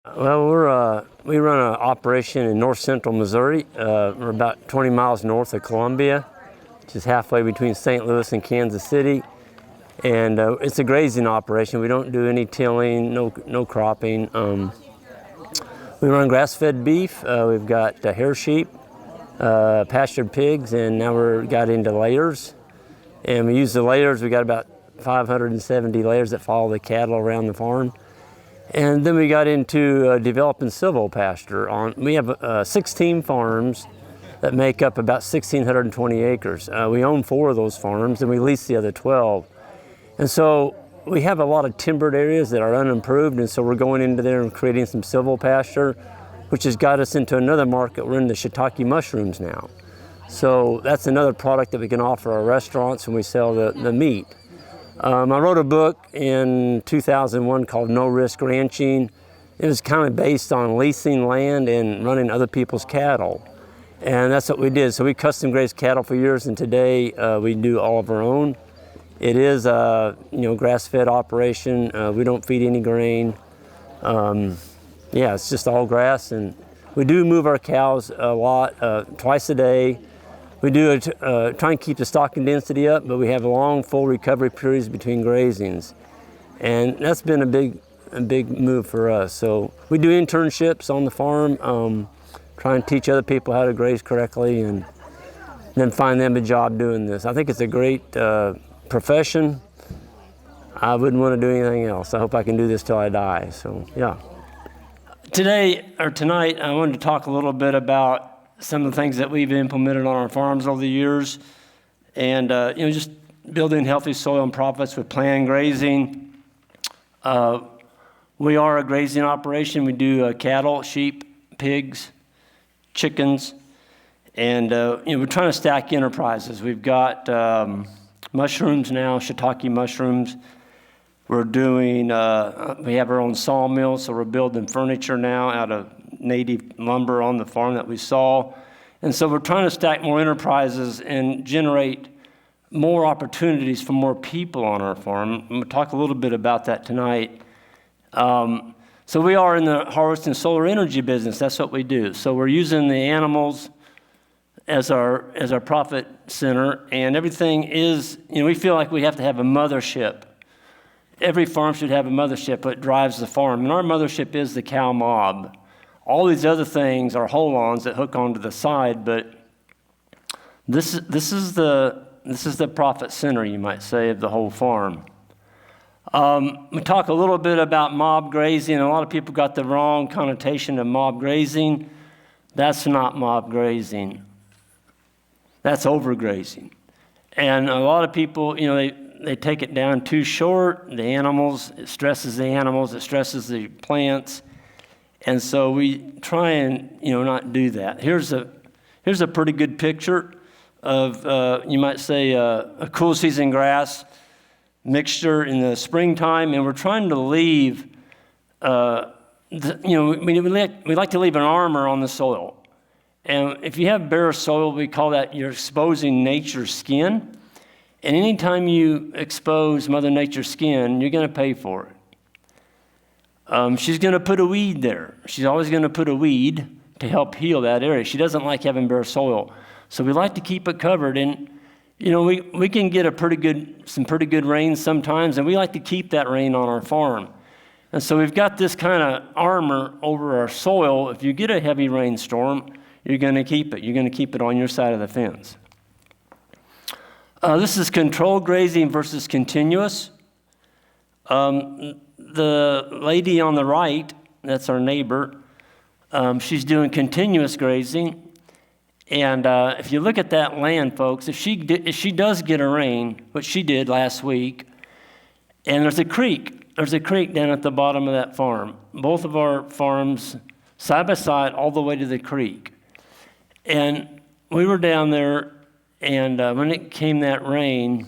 Well, we run an operation in north central Missouri. We're about 20 miles north of Columbia, which is halfway between St. Louis and Kansas City. And it's a grazing operation. We don't do any tilling, no cropping. We run grass-fed beef. We've got hair sheep, pastured pigs, and now we're got into layers. And we use the layers. We got about 570 layers that follow the cattle around the farm. And then we got into developing silvopasture. We have 16 farms that make up about 1,620 acres. We own 4 of those farms and we lease the other 12. And so we have a lot of timbered areas that are unimproved, and so we're going into there and creating some silvopasture, which has got us into another market. We're in the shiitake mushrooms now. So that's another product that we can offer our restaurants when we sell the meat. I wrote a book in 2001 called No Risk Ranching. It was kind of based on leasing land and running other people's cattle. And that's what we did. So we custom grazed cattle for years, and today we do all of our own. It is a grass-fed operation. We don't feed any grain. It's just all grass. And we do move our cows a lot, twice a day. We do try and keep the stocking density up, but we have long, full recovery periods between grazings. And that's been a big move for us. So we do internships on the farm, try and teach other people how to graze correctly, and then find them a job doing this. I think it's a great profession. I wouldn't want to do anything else. I hope I can do this till I die, so yeah. Tonight, I wanted to talk a little bit about some of the things that we've implemented on our farms over the years, and just building healthy soil and profits with planned grazing. We are a grazing operation. We do cattle, sheep, pigs, chickens, and we're trying to stack enterprises. We've got mushrooms now, shiitake mushrooms. We're doing, we have our own sawmill, so we're building furniture now out of native lumber on the farm that we saw. And so we're trying to stack more enterprises and generate more opportunities for more people on our farm. I'm going to talk a little bit about that tonight. So we are in the harvest and solar energy business. That's what we do. So we're using the animals as our profit center, and everything is, we feel like we have to have a mothership. Every farm should have a mothership that drives the farm, and our mothership is the cow mob. All these other things are hold-ons that hook onto the side, but this is the profit center, you might say, of the whole farm. We talk a little bit about mob grazing. A lot of people got the wrong connotation of mob grazing. That's not mob grazing. That's overgrazing. And a lot of people, they take it down too short. The animals, it stresses the animals, it stresses the plants. And so we try and, not do that. Here's a pretty good picture of, you might say, a cool season grass mixture in the springtime, and we're trying to leave, we like to leave an armor on the soil. And if you have bare soil, we call that you're exposing nature's skin. And anytime you expose Mother Nature's skin, you're going to pay for it. She's going to put a weed there. She's always going to put a weed to help heal that area. She doesn't like having bare soil. So we like to keep it covered. And, we can get some pretty good rain sometimes, and we like to keep that rain on our farm. And so we've got this kind of armor over our soil. If you get a heavy rainstorm, you're going to keep it. You're going to keep it on your side of the fence. This is controlled grazing versus continuous. The lady on the right, that's our neighbor, she's doing continuous grazing. And if you look at that land, folks, if she does get a rain, which she did last week, and there's a creek down at the bottom of that farm. Both of our farms, side by side, all the way to the creek. And we were down there, and when it came that rain,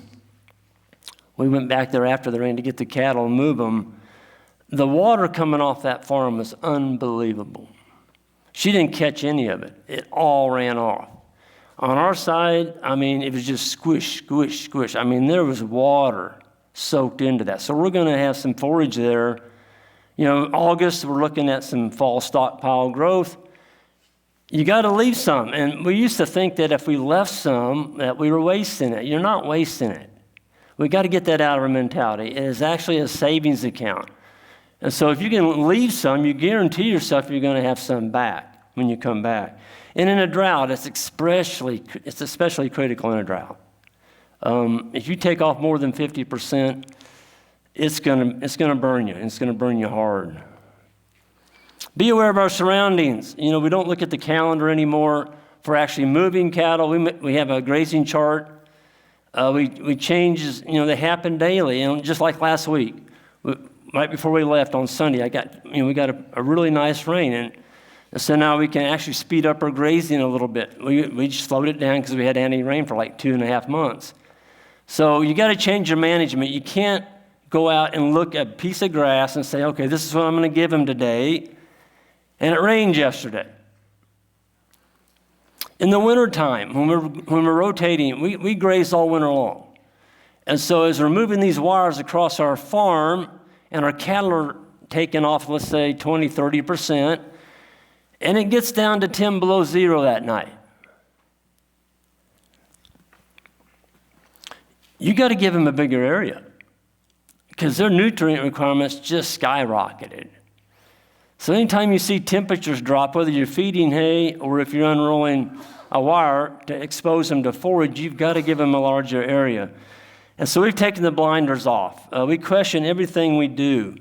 we went back there after the rain to get the cattle and move them. The water coming off that farm was unbelievable. She didn't catch any of it. It all ran off. On our side, it was just squish, squish, squish. There was water soaked into that. So we're going to have some forage there August, we're looking at some fall stockpile growth. You got to leave some. And we used to think that if we left some, that we were wasting it. You're not wasting it. We got to get that out of our mentality. It is actually a savings account. And so if you can leave some, you guarantee yourself you're going to have some back when you come back. And in a drought, it's especially critical in a drought. If you take off more than 50%, it's going to burn you. It's going to burn you hard. Be aware of our surroundings. We don't look at the calendar anymore for actually moving cattle. We have a grazing chart. We changes, they happen daily. And just like last week, right before we left on Sunday, we got a really nice rain. And so now we can actually speed up our grazing a little bit. We just slowed it down because we had any rain for like 2.5 months. So you got to change your management. You can't go out and look at a piece of grass and say, okay, this is what I'm going to give him today. And it rained yesterday. In the wintertime, when we're rotating, we graze all winter long. And so as we're moving these wires across our farm and our cattle are taking off, let's say 20, 30%, and it gets down to 10 below zero that night. You got to give them a bigger area because their nutrient requirements just skyrocketed. So anytime you see temperatures drop, whether you're feeding hay or if you're unrolling a wire to expose them to forage, you've got to give them a larger area. And so we've taken the blinders off. We question everything we do.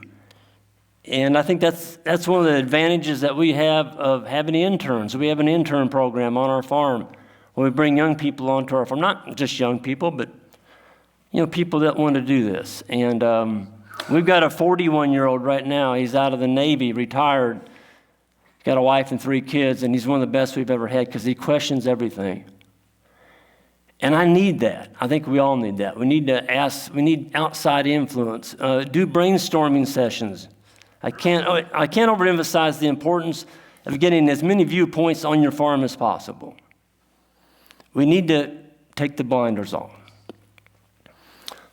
And I think that's one of the advantages that we have of having interns. We have an intern program on our farm where we bring young people onto our farm. Not just young people, but people that want to do this. And we've got a 41-year-old right now. He's out of the Navy, retired. Got a wife and 3 kids, and he's one of the best we've ever had because he questions everything. And I need that. I think we all need that. We need to ask. We need outside influence. Do brainstorming sessions. I can't overemphasize the importance of getting as many viewpoints on your farm as possible. We need to take the blinders off.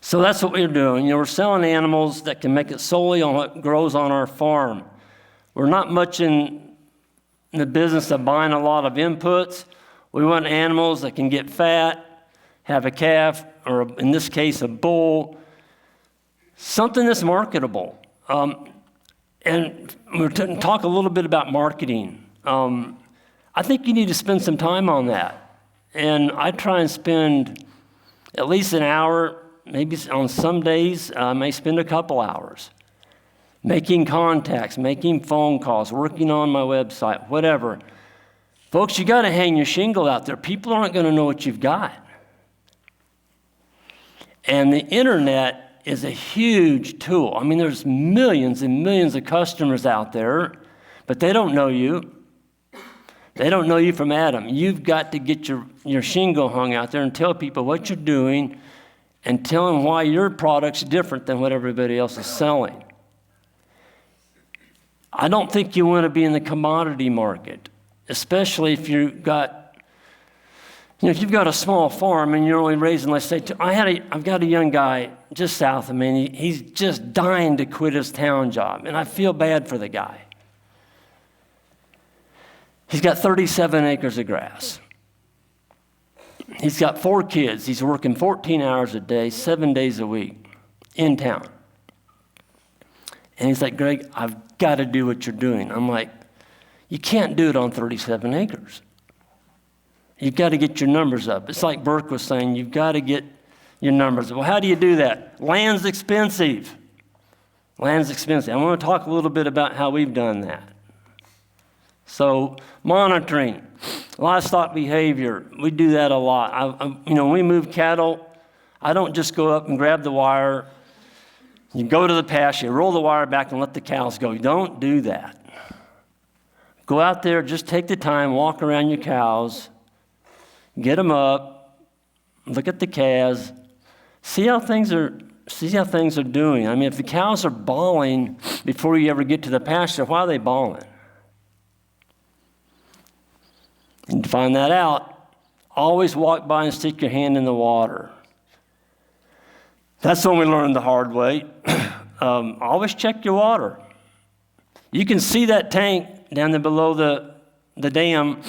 So that's what we're doing. We're selling animals that can make it solely on what grows on our farm. We're not much in the business of buying a lot of inputs. We want animals that can get fat, have a calf, or in this case, a bull, something that's marketable. And we're going to talk a little bit about marketing. I think you need to spend some time on that. And I try and spend at least an hour, maybe on some days, I may spend a couple hours making contacts, making phone calls, working on my website, whatever. Folks, you got to hang your shingle out there. People aren't going to know what you've got. And the internet is a huge tool. I mean, there's millions and millions of customers out there, but they don't know you. They don't know you from Adam. You've got to get your shingle hung out there and tell people what you're doing and tell them why your product's different than what everybody else is selling. I don't think you want to be in the commodity market, especially if you've got a small farm and you're only raising, let's say, I've got a young guy just south of me. He's just dying to quit his town job, and I feel bad for the guy. He's got 37 acres of grass. He's got 4 kids. He's working 14 hours a day, 7 days a week in town. And he's like, Greg, I've got to do what you're doing. I'm like, you can't do it on 37 acres. You've got to get your numbers up. It's like Burke was saying, you've got to get your numbers up. Well, how do you do that? Land's expensive. Land's expensive. I want to talk a little bit about how we've done that. So monitoring, livestock behavior, we do that a lot. When we move cattle, I don't just go up and grab the wire. You go to the pasture, you roll the wire back and let the cows go. You don't do that. Go out there, just take the time, walk around your cows, get them up, look at the calves, see how things are doing. I mean, if the cows are bawling before you ever get to the pasture, why are they bawling? And to find that out, always walk by and stick your hand in the water. That's when we learned the hard way. Always check your water. You can see that tank down there below the dam,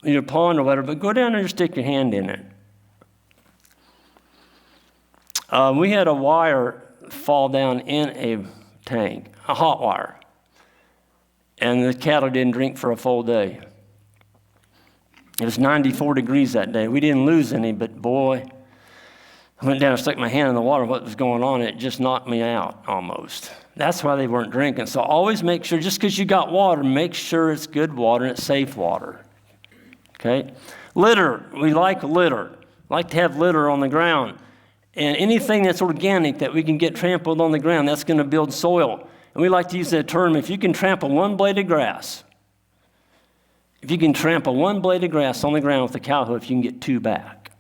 your pond or whatever, but go down there and stick your hand in it. We had a wire fall down in a tank, a hot wire, and the cattle didn't drink for a full day. It was 94 degrees that day. We didn't lose any, but boy, I went down and stuck my hand in the water. What was going on? It just knocked me out almost. That's why they weren't drinking. So always make sure, just because you got water, make sure it's good water and it's safe water. Okay? Litter. We like litter. Like to have litter on the ground. And anything that's organic that we can get trampled on the ground, that's going to build soil. And we like to use that term, if you can trample one blade of grass, if you can trample one blade of grass on the ground with a cow hoof, you can get 2 back.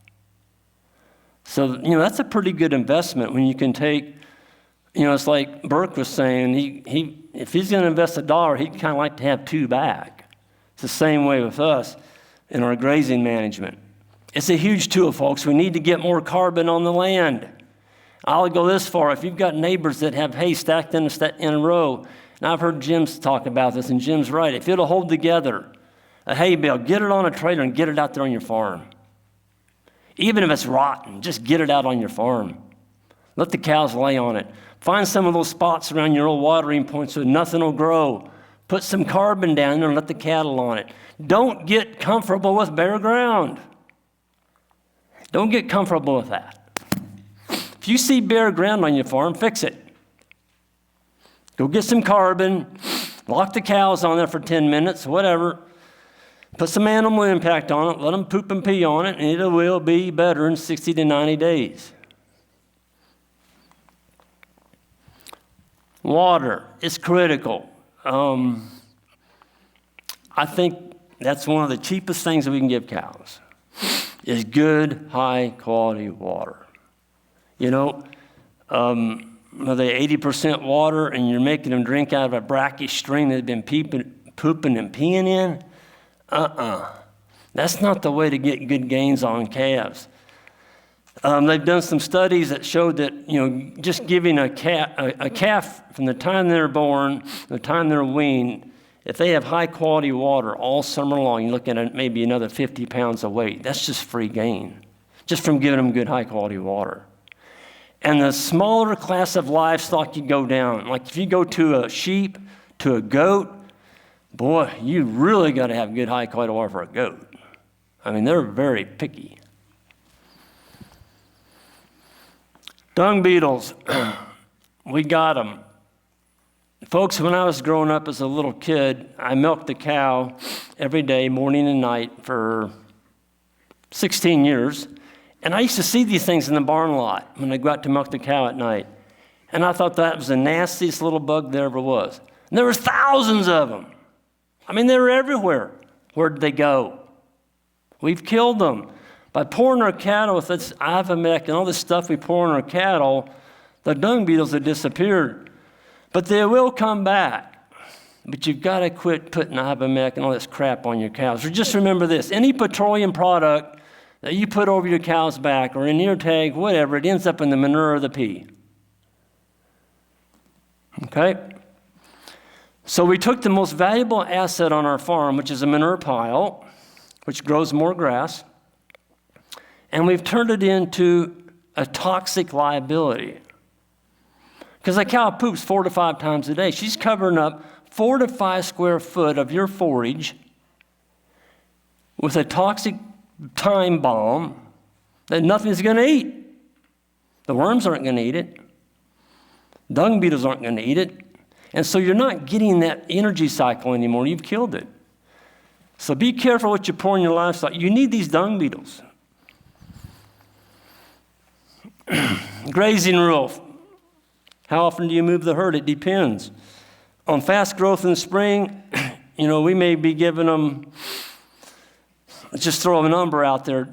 So, that's a pretty good investment when you can take, it's like Burke was saying, if he's going to invest $1, he'd kind of like to have 2 back. It's the same way with us in our grazing management. It's a huge tool, folks. We need to get more carbon on the land. I'll go this far. If you've got neighbors that have hay stacked in a row, and I've heard Jim's talk about this, and Jim's right. If it'll hold together, a hay bale, get it on a trailer and get it out there on your farm. Even if it's rotten, just get it out on your farm. Let the cows lay on it. Find some of those spots around your old watering points so nothing will grow. Put some carbon down there and let the cattle on it. Don't get comfortable with bare ground. Don't get comfortable with that. If you see bare ground on your farm, fix it. Go get some carbon, lock the cows on there for 10 minutes, whatever. Put some animal impact on it, let them poop and pee on it, and it will be better in 60 to 90 days. Water is critical. I think that's one of the cheapest things that we can give cows, is good, high-quality water. Are they 80% water and you're making them drink out of a brackish stream they've been pooping and peeing in? That's not the way to get good gains on calves. They've done some studies that showed that, just giving a calf from the time they're born, the time they're weaned, if they have high-quality water all summer long, you're looking at maybe another 50 pounds of weight. That's just free gain, just from giving them good high-quality water. And the smaller class of livestock you go down, like if you go to a sheep, to a goat, boy, you really got to have good high-quality water for a goat. They're very picky. Dung beetles, we got them. Folks, when I was growing up as a little kid, I milked the cow every day, morning and night, for 16 years. And I used to see these things in the barn lot when I go out to milk the cow at night. And I thought that was the nastiest little bug there ever was. And there was thousands of them. They were everywhere. Where did they go? We've killed them. By pouring our cattle with this Ivamec and all this stuff we pour on our cattle, the dung beetles have disappeared. But they will come back. But you've got to quit putting Ivamec and all this crap on your cows. Or just remember this, any petroleum product that you put over your cow's back or in your tag, whatever, it ends up in the manure or the pee. Okay? So we took the most valuable asset on our farm, which is a manure pile, which grows more grass, and we've turned it into a toxic liability. Because a cow poops 4 to 5 times a day. She's covering up 4 to 5 square foot of your forage with a toxic time bomb that nothing's going to eat. The worms aren't going to eat it. Dung beetles aren't going to eat it. And so you're not getting that energy cycle anymore. You've killed it. So be careful what you pour in your livestock. You need these dung beetles. Grazing rule. How often do you move the herd? It depends. On fast growth in the spring, we may be giving them, let's just throw a number out there.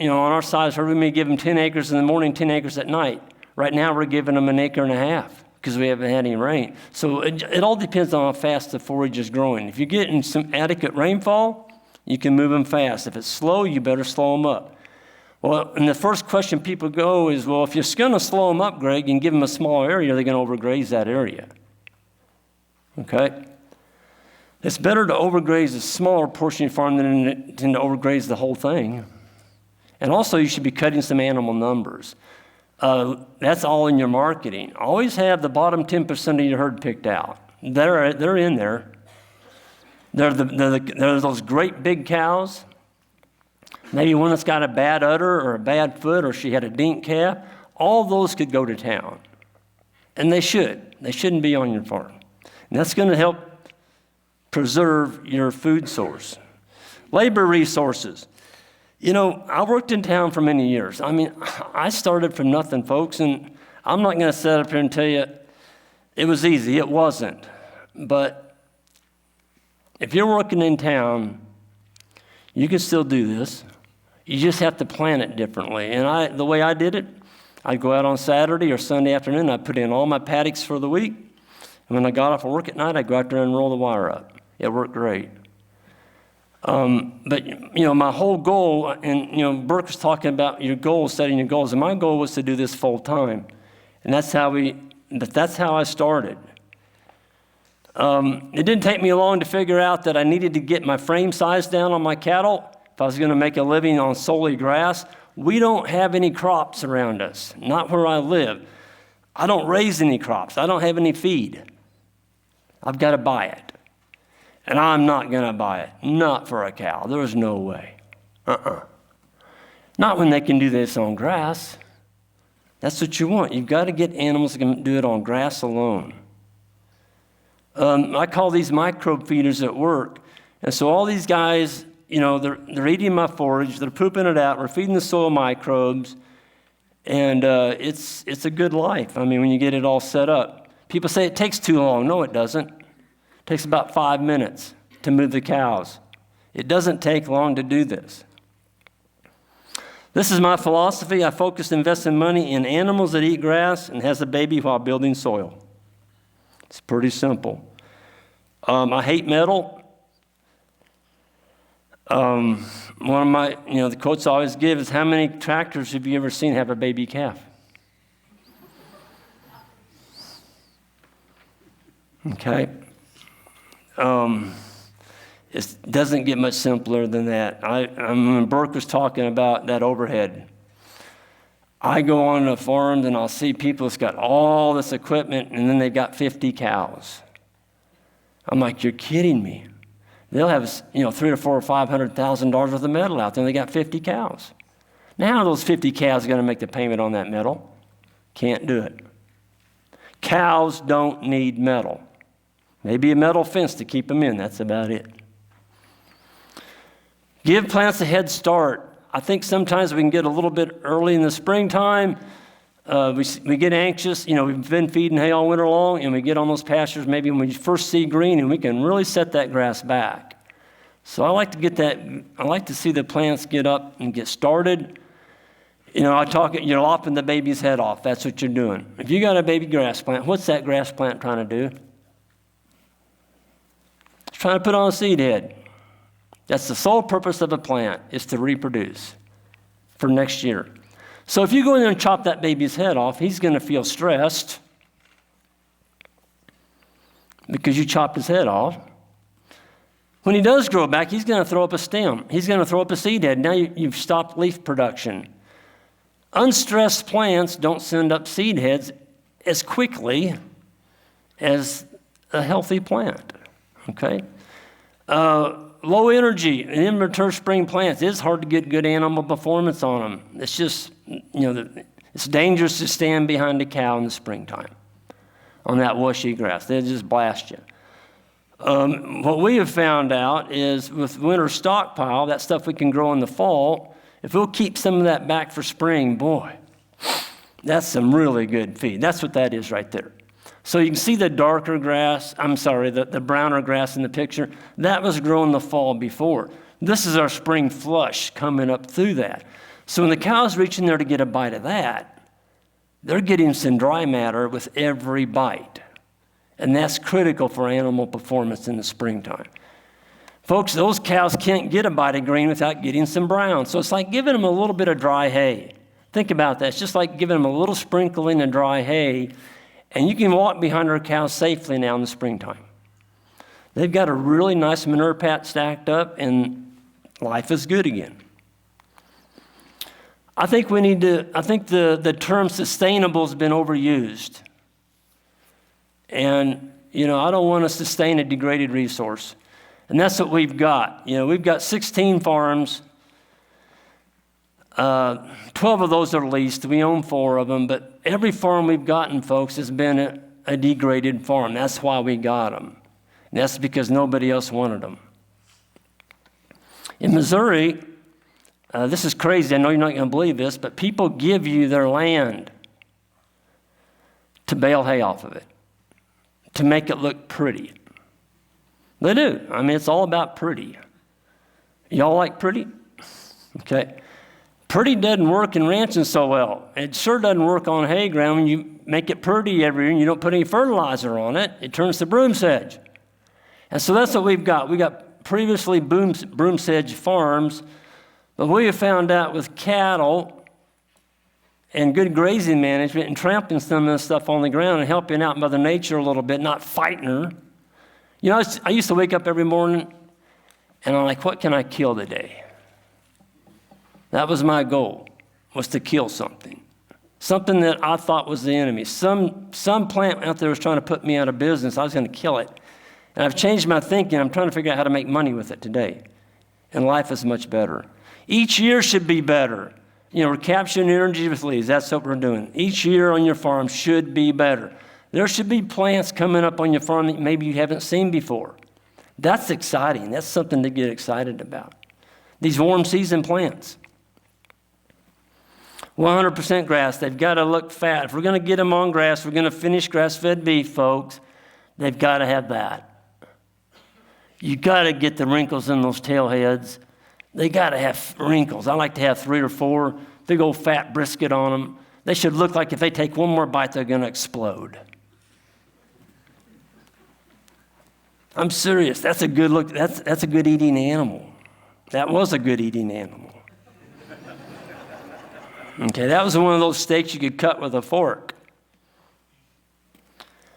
On our size herd, we may give them 10 acres in the morning, 10 acres at night. Right now, we're giving them 1.5 acres because we haven't had any rain. So it all depends on how fast the forage is growing. If you're getting some adequate rainfall, you can move them fast. If it's slow, you better slow them up. Well, and the first question people go is, well, if you're going to slow them up, Greg, and give them a small area, they're going to overgraze that area. okay? It's better to overgraze a smaller portion of your farm than to overgraze the whole thing. And also, you should be cutting some animal numbers. That's all in your marketing. Always have the bottom 10% of your herd picked out. They're in there. They're those great big cows. Maybe one that's got a bad udder or a bad foot, or she had a dink calf. All those could go to town. And they should. They shouldn't be on your farm. And that's going to help preserve your food source. Labor resources. You know, I worked in town for many years. I mean, I started from nothing, folks, and I'm not going to sit up here and tell you it was easy. It wasn't. But if you're working in town, you can still do this. You just have to plan it differently. And the way I did it, I'd go out on Saturday or Sunday afternoon, I'd put in all my paddocks for the week, and when I got off of work at night, I'd go out there and roll the wire up. It worked great. But, you know, my whole goal, and, you know, Burke was talking about your goals, setting your goals, and my goal was to do this full time. And that's how I started. It didn't take me long to figure out that I needed to get my frame size down on my cattle if I was going to make a living on solely grass. We don't have any crops around us, not where I live. I don't raise any crops. I don't have any feed. I've got to buy it. And I'm not going to buy it. Not for a cow. There's no way. Not when they can do this on grass. That's what you want. You've got to get animals that can do it on grass alone. I call these microbe feeders at work. And so all these guys, you know, they're eating my forage. They're pooping it out. We're feeding the soil microbes. And it's a good life. I mean, when you get it all set up. People say it takes too long. No, it doesn't. It takes about 5 minutes to move the cows. It doesn't take long to do this. This is my philosophy. I focus investing money in animals that eat grass and has a baby while building soil. It's pretty simple. I hate metal. One of my, the quotes I always give is, how many tractors have you ever seen have a baby calf? Okay. It doesn't get much simpler than that. When Burke was talking about that overhead, I go on the farms and I'll see people that's got all this equipment and then they've got 50 cows. I'm like, you're kidding me. They'll have, $300,000 or $400,000 or $500,000 worth of metal out there and they got 50 cows. Now how are those 50 cows going to make the payment on that metal? Can't do it. Cows don't need metal. Maybe a metal fence to keep them in. That's about it. Give plants a head start. I think sometimes we can get a little bit early in the springtime. We get anxious. We've been feeding hay all winter long, and we get on those pastures maybe when we first see green, and we can really set that grass back. So I like to get that. I like to see the plants get up and get started. You're lopping the baby's head off. That's what you're doing. If you got a baby grass plant, what's that grass plant trying to do? It's trying to put on a seed head. That's the sole purpose of a plant, is to reproduce for next year. So if you go in there and chop that baby's head off, he's going to feel stressed because you chopped his head off. When he does grow back, he's going to throw up a stem. He's going to throw up a seed head. Now you've stopped leaf production. Unstressed plants don't send up seed heads as quickly as a healthy plant, okay? Low energy and immature spring plants, it's hard to get good animal performance on them. It's just, it's dangerous to stand behind a cow in the springtime on that washy grass. They'll just blast you. What we have found out is with winter stockpile, that stuff we can grow in the fall, if we'll keep some of that back for spring, boy, that's some really good feed. That's what that is right there. So you can see the darker grass, the browner grass in the picture. That was grown the fall before. This is our spring flush coming up through that. So when the cows reach in there to get a bite of that, they're getting some dry matter with every bite. And that's critical for animal performance in the springtime. Folks, those cows can't get a bite of green without getting some brown. So it's like giving them a little bit of dry hay. Think about that. It's just like giving them a little sprinkling of dry hay. And you can walk behind our cows safely now in the springtime. They've got a really nice manure pat stacked up, and life is good again. I think the term sustainable has been overused. And, I don't want to sustain a degraded resource. And that's what we've got. We've got 16 farms. 12 of those are leased. We own 4 of them. But every farm we've gotten, folks, has been a degraded farm. That's why we got them. And that's because nobody else wanted them. In Missouri, this is crazy. I know you're not going to believe this, but people give you their land to bale hay off of it, to make it look pretty. They do. I mean, it's all about pretty. Y'all like pretty? Okay. Pretty doesn't work in ranching so well. It sure doesn't work on hay ground. When you make it pretty every year and you don't put any fertilizer on it, it turns to broomsedge. And so that's what we've got. We got previously broomsedge farms, but we have found out with cattle and good grazing management and trampling some of this stuff on the ground and helping out Mother Nature a little bit, not fighting her. I used to wake up every morning and I'm like, what can I kill today? That was my goal, was to kill something. Something that I thought was the enemy. Some plant out there was trying to put me out of business. I was going to kill it. And I've changed my thinking. I'm trying to figure out how to make money with it today. And life is much better. Each year should be better. We're capturing energy with leaves. That's what we're doing. Each year on your farm should be better. There should be plants coming up on your farm that maybe you haven't seen before. That's exciting. That's something to get excited about. These warm season plants. 100% grass. They've got to look fat. If we're going to get them on grass, we're going to finish grass-fed beef, folks. They've got to have that. You got to get the wrinkles in those tail heads. They got to have wrinkles. I like to have 3 or 4 big old fat brisket on them. They should look like if they take one more bite, they're going to explode. I'm serious. That's a good look. That's a good eating animal. That was a good eating animal. Okay, that was one of those steaks you could cut with a fork.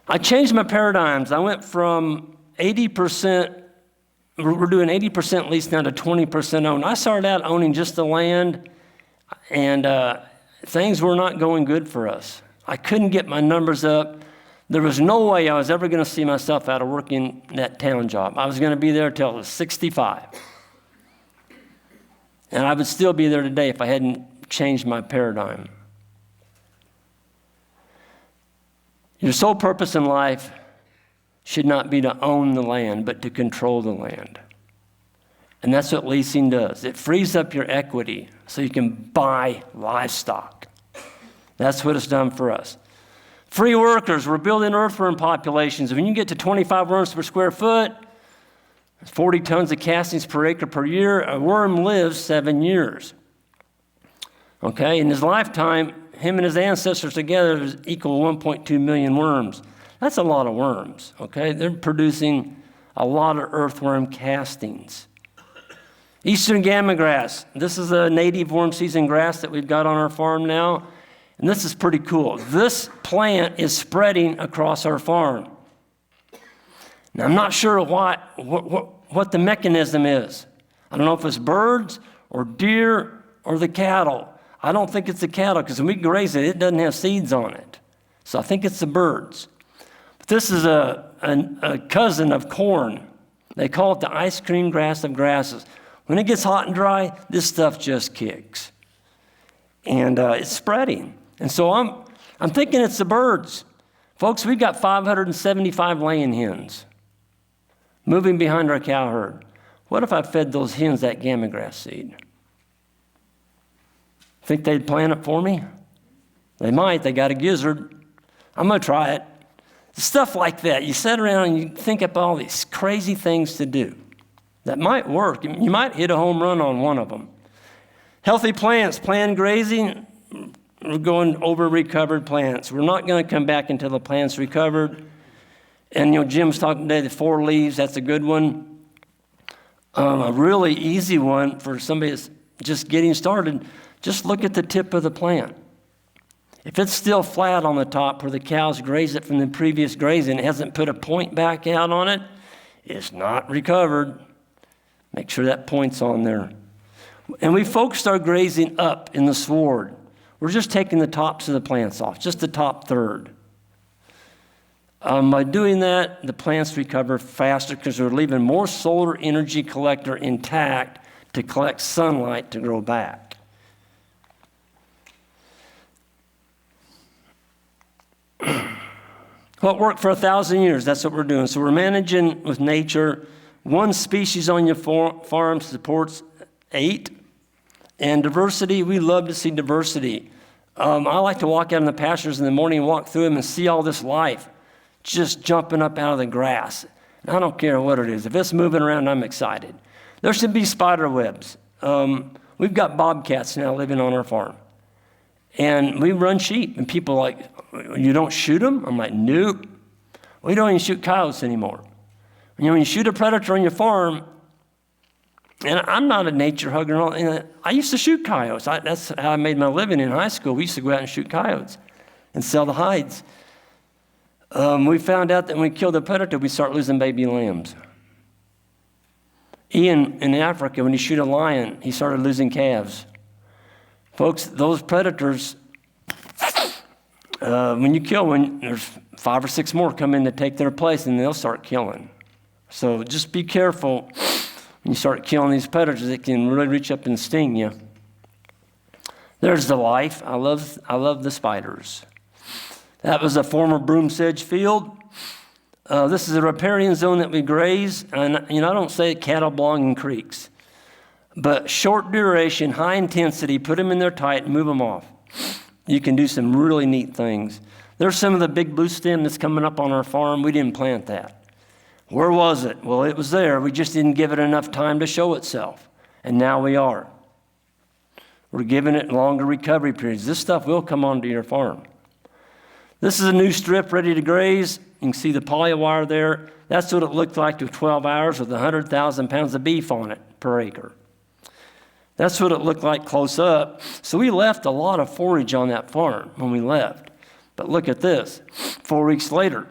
I changed my paradigms. I went from 80%, we're doing 80% lease now to 20% owned. I started out owning just the land, and things were not going good for us. I couldn't get my numbers up. There was no way I was ever going to see myself out of working that town job. I was going to be there till I was 65. And I would still be there today if I hadn't changed my paradigm. Your sole purpose in life should not be to own the land, but to control the land. And that's what leasing does. It frees up your equity so you can buy livestock. That's what it's done for us. Free workers, we're building earthworm populations. When you get to 25 worms per square foot, 40 tons of castings per acre per year, a worm lives 7 years. Okay, in his lifetime, him and his ancestors together equal 1.2 million worms. That's a lot of worms, okay? They're producing a lot of earthworm castings. Eastern Gama grass. This is a native warm season grass that we've got on our farm now. And this is pretty cool. This plant is spreading across our farm. Now, I'm not sure what the mechanism is. I don't know if it's birds or deer or the cattle. I don't think it's the cattle because when we graze it, it doesn't have seeds on it. So I think it's the birds. But this is a cousin of corn. They call it the ice cream grass of grasses. When it gets hot and dry, this stuff just kicks. And it's spreading. And so I'm thinking it's the birds. Folks, we've got 575 laying hens moving behind our cow herd. What if I fed those hens that gamma grass seed? Think they'd plant it for me? They might. They got a gizzard. I'm going to try it. Stuff like that. You sit around and you think up all these crazy things to do that might work. You might hit a home run on one of them. Healthy plants, planned grazing, we're going over recovered plants. We're not going to come back until the plant's recovered. And, Jim's talking today, the 4 leaves, that's a good one. A really easy one for somebody that's just getting started, just look at the tip of the plant. If it's still flat on the top where the cows graze it from the previous grazing, it hasn't put a point back out on it, It's not recovered. Make sure that point's on there. And we focused our grazing up in the sward. We're just taking the tops of the plants off, just the top third. By doing that, the plants recover faster because we're leaving more solar energy collector intact to collect sunlight to grow back. What worked for 1,000 years, that's what we're doing. So we're managing with nature. One species on your farm supports 8. And diversity, we love to see diversity. I like to walk out in the pastures in the morning and walk through them and see all this life just jumping up out of the grass. And I don't care what it is. If it's moving around, I'm excited. There should be spider webs. We've got bobcats now living on our farm. And we run sheep, and people are like, you don't shoot them? I'm like, nope. We don't even shoot coyotes anymore. You know, when you shoot a predator on your farm, and I'm not a nature hugger. And I used to shoot coyotes. That's how I made my living in high school. We used to go out and shoot coyotes and sell the hides. We found out that when we kill the predator, we start losing baby lambs. Ian, in Africa, when he shoot a lion, he started losing calves. Folks, those predators, when you kill one, there's 5 or 6 more come in to take their place, and they'll start killing. So just be careful when you start killing these predators. It can really reach up and sting you. There's the life. I love the spiders. That was a former Broomsedge field. This is a riparian zone that we graze. And I don't say cattle belong in creeks. But short duration, high intensity, put them in there tight and move them off. You can do some really neat things. There's some of the big Bluestem that's coming up on our farm. We didn't plant that. Where was it? Well, it was there. We just didn't give it enough time to show itself. And now we are. We're giving it longer recovery periods. This stuff will come onto your farm. This is a new strip ready to graze. You can see the polywire there. That's what it looked like with 12 hours with 100,000 pounds of beef on it per acre. That's what it looked like close up. So we left a lot of forage on that farm when we left. But look at this. 4 weeks later,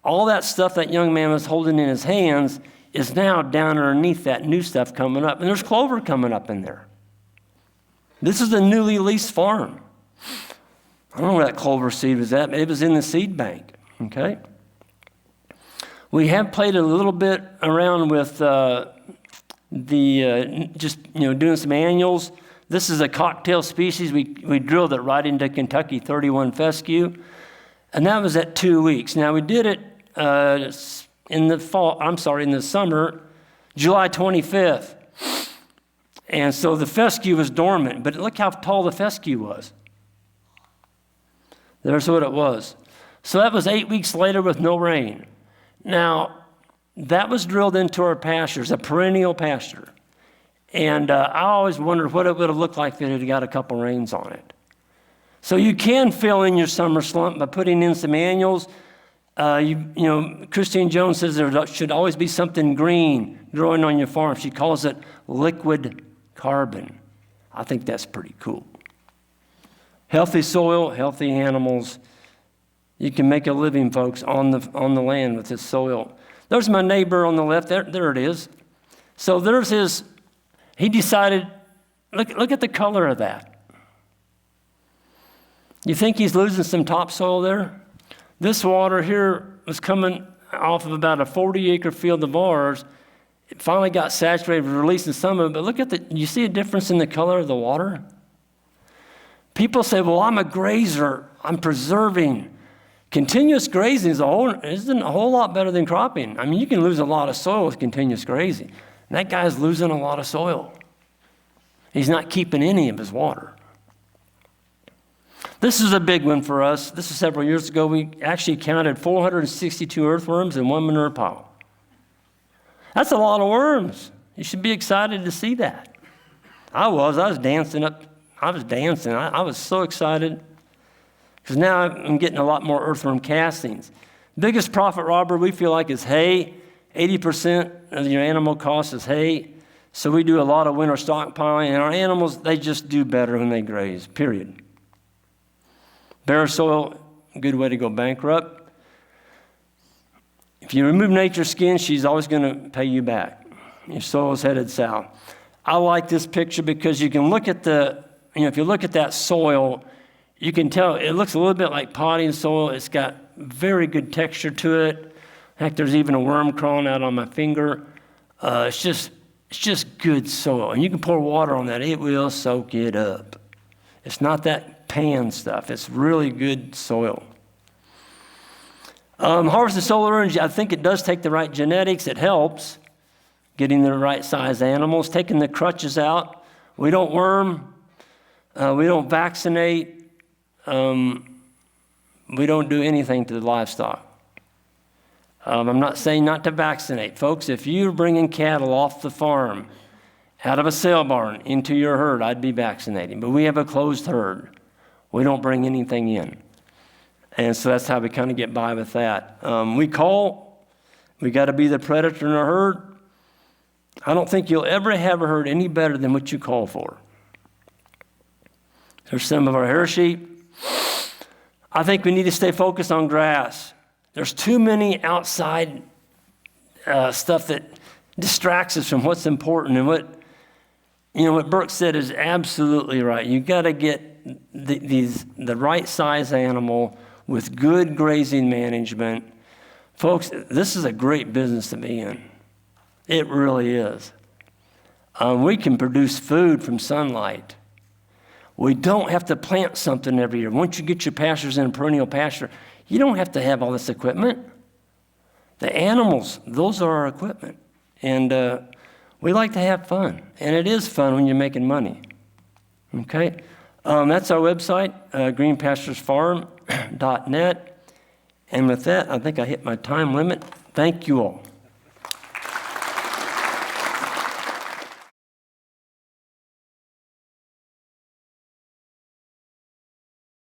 all that stuff that young man was holding in his hands is now down underneath that new stuff coming up. And there's clover coming up in there. This is a newly leased farm. I don't know where that clover seed was at, but it was in the seed bank, okay? We have played a little bit around with doing some annuals. This is a cocktail species. We drilled it right into Kentucky 31 fescue, and that was at 2 weeks. Now, we did it in the summer, July 25th. And so the fescue was dormant, but look how tall the fescue was. There's what it was. So that was 8 weeks later with no rain. Now, that was drilled into our pastures, a perennial pasture. And I always wondered what it would have looked like if it had got a couple rains on it. So you can fill in your summer slump by putting in some annuals. Christine Jones says there should always be something green growing on your farm. She calls it liquid carbon. I think that's pretty cool. Healthy soil, healthy animals. You can make a living, folks, on the land with this soil. There's my neighbor on the left. There it is. So there's his. He decided. Look at the color of that. You think he's losing some topsoil there? This water here was coming off of about a 40-acre field of ours. It finally got saturated, releasing some of it. But look at you see a difference in the color of the water? People say, well, I'm a grazer. I'm preserving. Continuous grazing isn't a whole lot better than cropping. I mean, you can lose a lot of soil with continuous grazing. And that guy's losing a lot of soil. He's not keeping any of his water. This is a big one for us. This is several years ago. We actually counted 462 earthworms in one manure pile. That's a lot of worms. You should be excited to see that. I was dancing. I was so excited because now I'm getting a lot more earthworm castings. Biggest profit robber we feel like is hay. 80% of your animal cost is hay. So we do a lot of winter stockpiling, and our animals, they just do better when they graze, period. Bare soil, good way to go bankrupt. If you remove nature's skin, she's always going to pay you back. Your soil is headed south. I like this picture because you can look at if you look at that soil, you can tell it looks a little bit like potting soil. It's got very good texture to it. Heck, there's even a worm crawling out on my finger. It's just good soil. And you can pour water on that. It will soak it up. It's not that pan stuff. It's really good soil. Harvesting solar energy, I think it does take the right genetics. It helps getting the right size animals, taking the crutches out. We don't worm. We don't vaccinate. We don't do anything to the livestock. I'm not saying not to vaccinate. Folks, if you're bringing cattle off the farm, out of a sale barn, into your herd, I'd be vaccinating. But we have a closed herd. We don't bring anything in. And so that's how we kind of get by with that. We got to be the predator in our herd. I don't think you'll ever have a herd any better than what you call for. There's some of our hair sheep. I think we need to stay focused on grass. There's too many outside stuff that distracts us from what's important. And what Burke said is absolutely right. You got to get the right size animal with good grazing management. Folks, this is a great business to be in. It really is. We can produce food from sunlight. We don't have to plant something every year. Once you get your pastures in a perennial pasture, you don't have to have all this equipment. The animals, those are our equipment. And we like to have fun. And it is fun when you're making money. Okay? That's our website, greenpasturesfarm.net. And with that, I think I hit my time limit. Thank you all.